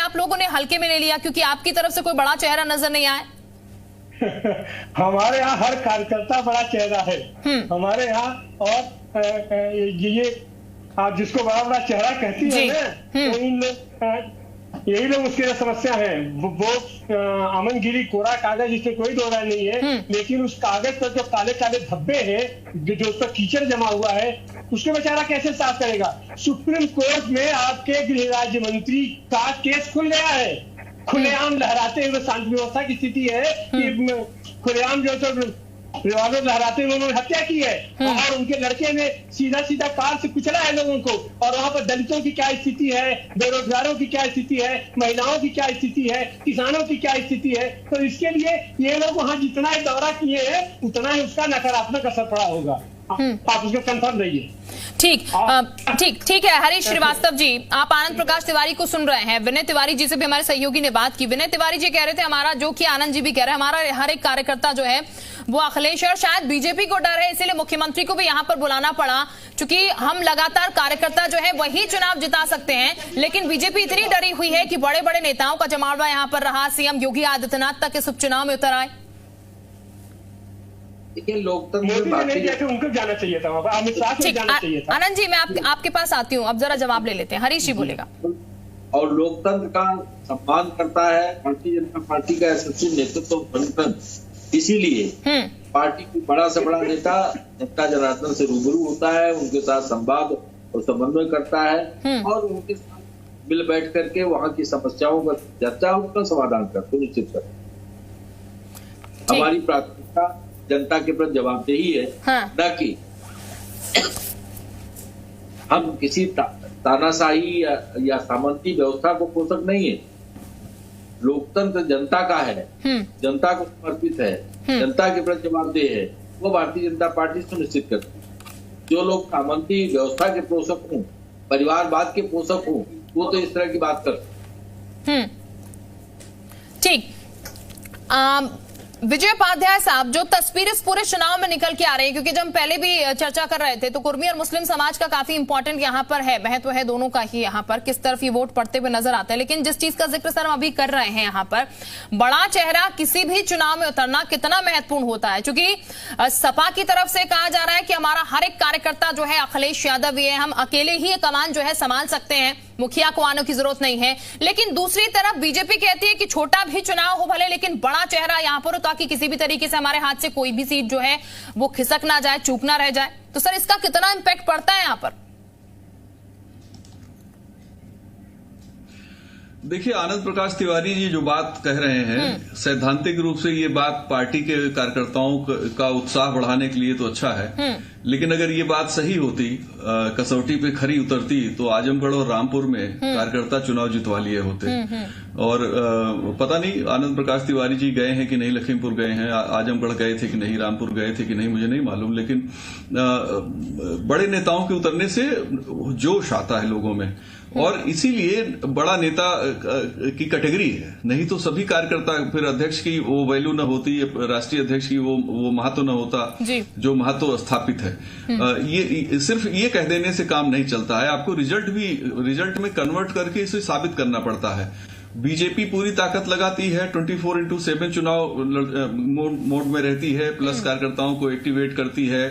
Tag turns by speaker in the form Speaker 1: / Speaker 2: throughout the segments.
Speaker 1: आप लोगों ने हल्के में ले लिया क्योंकि आपकी तरफ से कोई बड़ा चेहरा नजर नहीं आया?
Speaker 2: हमारे यहाँ हर कार्यकर्ता बड़ा चेहरा है हमारे यहाँ। और ये आप जिसको बड़ा बड़ा चेहरा कहती है ना, तो इन यही लोग उसकी समस्या है। वो अमनगिरी कोरा कागज, इसमें कोई दो राय नहीं है, लेकिन उस कागज पर जो काले काले धब्बे हैं, जो उस पर कीचड़ जमा हुआ है, उसको बेचारा कैसे साफ करेगा? सुप्रीम कोर्ट में आपके गृह राज्य मंत्री का केस खुल गया है, खुलेआम लहराते हुए शांति व्यवस्था की स्थिति है कि खुलेआम जो तो रिवॉल्वर लहराते हुए उन्होंने हत्या की है, और उनके लड़के ने सीधा सीधा कार से कुचला है लोगों को। और वहां पर दलितों की क्या स्थिति है, बेरोजगारों की क्या स्थिति है, महिलाओं की क्या स्थिति है, किसानों की क्या स्थिति है। तो इसके लिए ये लोग वहां जितना ही दौरा किए हैं उतना ही उसका नकारात्मक असर पड़ा होगा। आप उसको कंफर्म रहिए।
Speaker 1: ठीक है। हरीश श्रीवास्तव जी, आप आनंद प्रकाश तिवारी को सुन रहे हैं। विनय तिवारी जी से भी हमारे सहयोगी ने बात की। विनय तिवारी जी कह रहे थे हमारा, जो कि आनंद जी भी कह रहे हैं, हमारा हर एक कार्यकर्ता जो है वो अखिलेश है, और शायद बीजेपी को डर है, इसीलिए मुख्यमंत्री को भी यहाँ पर बुलाना पड़ा, क्योंकि हम लगातार कार्यकर्ता जो है वही चुनाव जिता सकते हैं। लेकिन बीजेपी इतनी डरी हुई है कि बड़े बड़े नेताओं का जमावड़ा यहाँ पर रहा, सीएम योगी आदित्यनाथ तक इस उपचुनाव में उतर आए।
Speaker 2: देखिए, लोकतंत्र उनको जाना चाहिए था, अमित शाह को जाना चाहिए था।
Speaker 1: आनंद जी, मैं आपके पास आती हूँ, अब जरा जवाब ले लेते हैं। हरीश जी बोलेगा।
Speaker 3: और लोकतंत्र का सम्मान करता है भारतीय जनता पार्टी का यशस्वी नेतृत्व बनकर, इसीलिए पार्टी की बड़ा से बड़ा नेता जनता जनार्दन से रूबरू होता है, उनके साथ संवाद और समन्वय करता है, और उनके साथ मिल बैठ करके वहां की समस्याओं पर चर्चा, उनका समाधान करते निश्चित करते। हमारी प्राथमिकता जनता के प्रति जवाबदेही है, न कि हम किसी तानाशाही या सामंती व्यवस्था को पोषक नहीं है। लोकतंत्र जनता का है, जनता को समर्पित है, जनता के प्रति जवाबदेह है, वो भारतीय जनता पार्टी सुनिश्चित करती है। जो लोग सामंती व्यवस्था के पोषक हों, परिवारवाद के पोषक हों, वो तो इस तरह की बात करते हैं।
Speaker 1: ठीक। विजय उपाध्याय साहब, जो तस्वीर इस पूरे चुनाव में निकल के आ रही है, क्योंकि जब हम पहले भी चर्चा कर रहे थे तो कुर्मी और मुस्लिम समाज का काफी इंपॉर्टेंट यहाँ पर है, महत्व है दोनों का ही, यहाँ पर किस तरफ ये वोट पड़ते हुए नजर आता है। लेकिन जिस चीज का जिक्र सर हम अभी कर रहे हैं, यहाँ पर बड़ा चेहरा किसी भी चुनाव में उतरना कितना महत्वपूर्ण होता है, क्योंकि सपा की तरफ से कहा जा रहा है कि हमारा हर एक कार्यकर्ता जो है अखिलेश यादव ही है, हम अकेले ही कमान जो है संभाल सकते हैं, मुखिया को आने की जरूरत नहीं है। लेकिन दूसरी तरफ बीजेपी कहती है कि छोटा भी चुनाव हो भले, लेकिन बड़ा चेहरा यहाँ पर हो, ताकि किसी भी तरीके से हमारे हाथ से कोई भी सीट जो है वो खिसक ना जाए, चूक ना रह जाए। तो सर, इसका कितना इंपैक्ट पड़ता है यहाँ पर?
Speaker 4: देखिए, आनंद प्रकाश तिवारी जी जो बात कह रहे हैं, सैद्धांतिक रूप से ये बात पार्टी के कार्यकर्ताओं का उत्साह बढ़ाने के लिए तो अच्छा है, लेकिन अगर ये बात सही होती, कसौटी पे खरी उतरती, तो आजमगढ़ और रामपुर में कार्यकर्ता चुनाव जितवा लिए होते। और पता नहीं आनंद प्रकाश तिवारी जी गए हैं कि नहीं, लखीमपुर गए हैं, आजमगढ़ गए थे कि नहीं, रामपुर गए थे कि नहीं, मुझे नहीं मालूम, लेकिन बड़े नेताओं के उतरने से जोश आता है लोगों में, और इसीलिए बड़ा नेता की कैटेगरी है। नहीं तो सभी कार्यकर्ता, फिर अध्यक्ष की वो वैल्यू न होती, राष्ट्रीय अध्यक्ष की वो महत्व न होता जो महत्व स्थापित है। ये सिर्फ ये कह देने से काम नहीं चलता है, आपको रिजल्ट में कन्वर्ट करके इसे साबित करना पड़ता है। बीजेपी पूरी ताकत लगाती है, 24/7 चुनाव मोड में रहती है, प्लस कार्यकर्ताओं को एक्टिवेट करती है,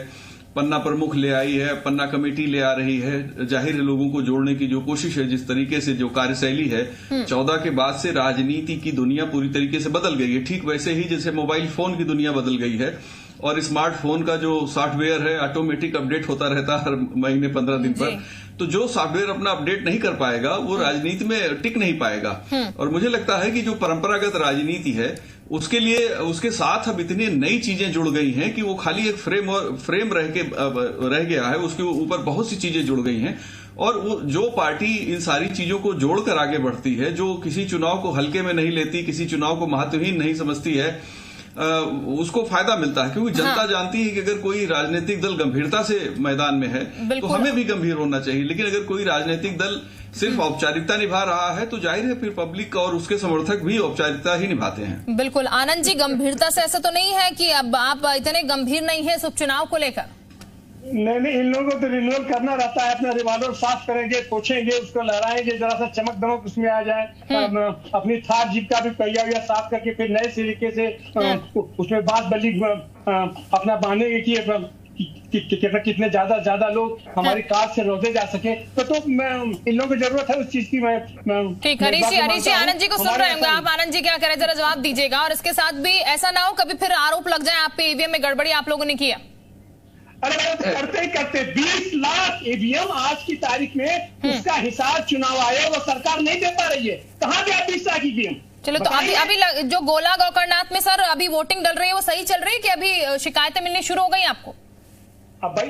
Speaker 4: पन्ना प्रमुख ले आई है, पन्ना कमेटी ले आ रही है, जाहिर है लोगों को जोड़ने की जो कोशिश है, जिस तरीके से जो कार्यशैली है, 14 के बाद से राजनीति की दुनिया पूरी तरीके से बदल गई है। ठीक वैसे ही जैसे मोबाइल फोन की दुनिया बदल गई है, और स्मार्टफोन का जो सॉफ्टवेयर है ऑटोमेटिक अपडेट होता रहता है हर महीने 15 दिन पर, तो जो सॉफ्टवेयर अपना अपडेट नहीं कर पाएगा वो राजनीति में टिक नहीं पाएगा। और मुझे लगता है कि जो परंपरागत राजनीति है उसके लिए उसके साथ अब इतनी नई चीजें जुड़ गई हैं कि वो खाली एक फ्रेम रह गया है, उसके ऊपर बहुत सी चीजें जुड़ गई हैं। और वो जो पार्टी इन सारी चीजों को जोड़कर आगे बढ़ती है, जो किसी चुनाव को हल्के में नहीं लेती, किसी चुनाव को महत्वहीन नहीं समझती है, उसको फायदा मिलता है, क्योंकि जनता जानती है कि अगर कोई राजनीतिक दल गंभीरता से मैदान में है तो हमें भी गंभीर होना चाहिए। लेकिन अगर कोई राजनीतिक दल सिर्फ औपचारिकता निभा रहा है तो जाहिर है फिर पब्लिक और उसके समर्थक भी औपचारिकता ही निभाते हैं।
Speaker 1: बिल्कुल। आनंद जी, गंभीरता से ऐसा तो नहीं है कि अब आप इतने गंभीर नहीं है इस उपचुनाव को लेकर?
Speaker 2: नहीं, इन लोगों को तो रिन्यूअल करना रहता है। अपना रिवॉल्वर साफ करेंगे, पोछेंगे, उसको लहराएंगे, जरा सा चमक दमक उसमें आ जाए। अपनी थार जीप का भी पहिया वैया साफ करके फिर नए तरीके से उसमें बात बल्ली अपना बांधेंगे कि कितने ज्यादा लोग हमारी कार से रोजे जा सके। तो इन लोगों को जरूरत है उस चीज की। मैं
Speaker 1: ठीक, हरीश जी आनंद जी को सुन रहे होंगे आप। आनंद जी क्या कह रहे हैं, जरा जवाब दीजिएगा। और इसके साथ भी ऐसा ना हो कभी फिर आरोप लग जाए आप पे ईवीएम में गड़बड़ी आप लोगों ने किया।
Speaker 2: अरे करते 20 लाख ईवीएम आज की तारीख में उसका हिसाब चुनाव आयोग और सरकार नहीं दे पा रही है। कहाँ गया 20 लाख ईवीएम?
Speaker 1: चलो तो अभी जो गोला गोकर्णनाथ में सर अभी वोटिंग डल रही है वो सही चल रही है कि अभी शिकायतें मिलनी शुरू हो गई आपको?
Speaker 2: अब भाई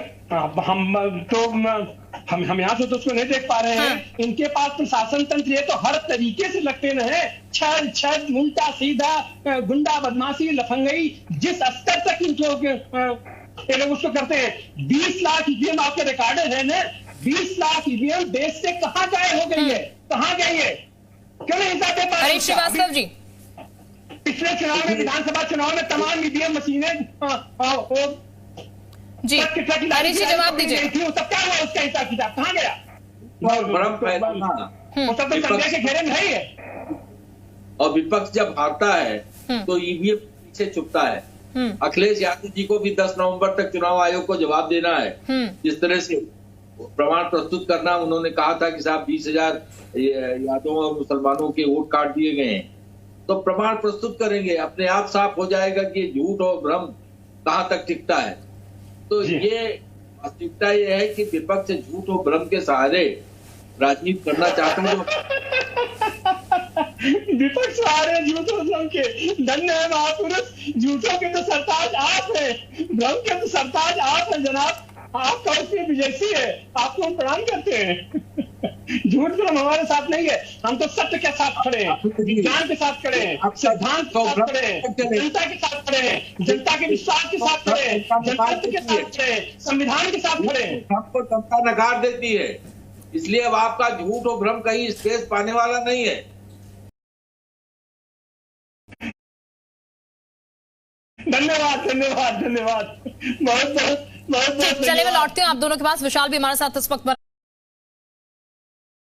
Speaker 2: हम यहाँ से तो उसको नहीं देख पा रहे हैं। इनके पास तो शासन तंत्र है तो हर तरीके से लगते न है। छद उल्टा सीधा गुंडा बदमाशी लफंगई जिस स्तर तक ये लोग उसको करते हैं। 20 लाख ईवीएम आपके रिकॉर्डेड है ना। 20 लाख ईवीएम देश से कहाँ गायब हो गई है, कहाँ गई है, क्यों नहीं हिसाब दे पा रहे?
Speaker 1: हरीश श्रीवास्तव जी,
Speaker 2: पिछले चुनाव में, विधानसभा चुनाव में तमाम ईवीएम मशीनें
Speaker 1: जी हरीश जी जवाब दीजिए।
Speaker 2: तब क्या हुआ, उसका हिसाब किताब कहाँ गया?
Speaker 3: भ्रम फैलाना
Speaker 2: वो सब तो संदेश के घेरे में नहीं है।
Speaker 3: और विपक्ष जब हारता है तो ईवीएम पीछे छुपता है। अखिलेश यादव जी को भी 10 नवंबर तक चुनाव आयोग को जवाब देना है। जिस तरह से प्रमाण प्रस्तुत करना, उन्होंने कहा था कि साहब 20,000 यादवों और मुसलमानों के वोट काट दिए गए हैं, तो प्रमाण प्रस्तुत करेंगे, अपने आप साफ हो जाएगा कि झूठ और भ्रम कहाँ तक टिकता है। तो ये वास्तविकता ये है कि विपक्ष झूठ और भ्रम के सहारे राजनीति करना चाहते हैं।
Speaker 2: विपक्ष सहारे झूठ और भ्रम के, धन्य है महापुरुष। झूठों के तो सरताज आप है, भ्रम के तो सरताज आप है जनाब। आपका उसमें विजयसी है, आपको हम प्रणाम करते हैं। झूठ भ्रम हमारे साथ नहीं है। हम तो सत्य के साथ खड़े हैं, विज्ञान के साथ खड़े हैं, सिद्धांत के साथ खड़े हैं, जनता के साथ खड़े हैं, जनता के विश्वास के साथ खड़े हैं, जनतंत्र के साथ खड़े हैं, संविधान के साथ खड़े हैं।
Speaker 3: हमको जनता नकार देती है, इसलिए अब आपका झूठ और भ्रम कहीं स्पेस पाने वाला नहीं है।
Speaker 2: धन्यवाद धन्यवाद धन्यवाद, बहुत बहुत बहुत।
Speaker 1: चलिए मैं लौटती हूँ आप दोनों के पास। विशाल भी हमारे साथ इस वक्त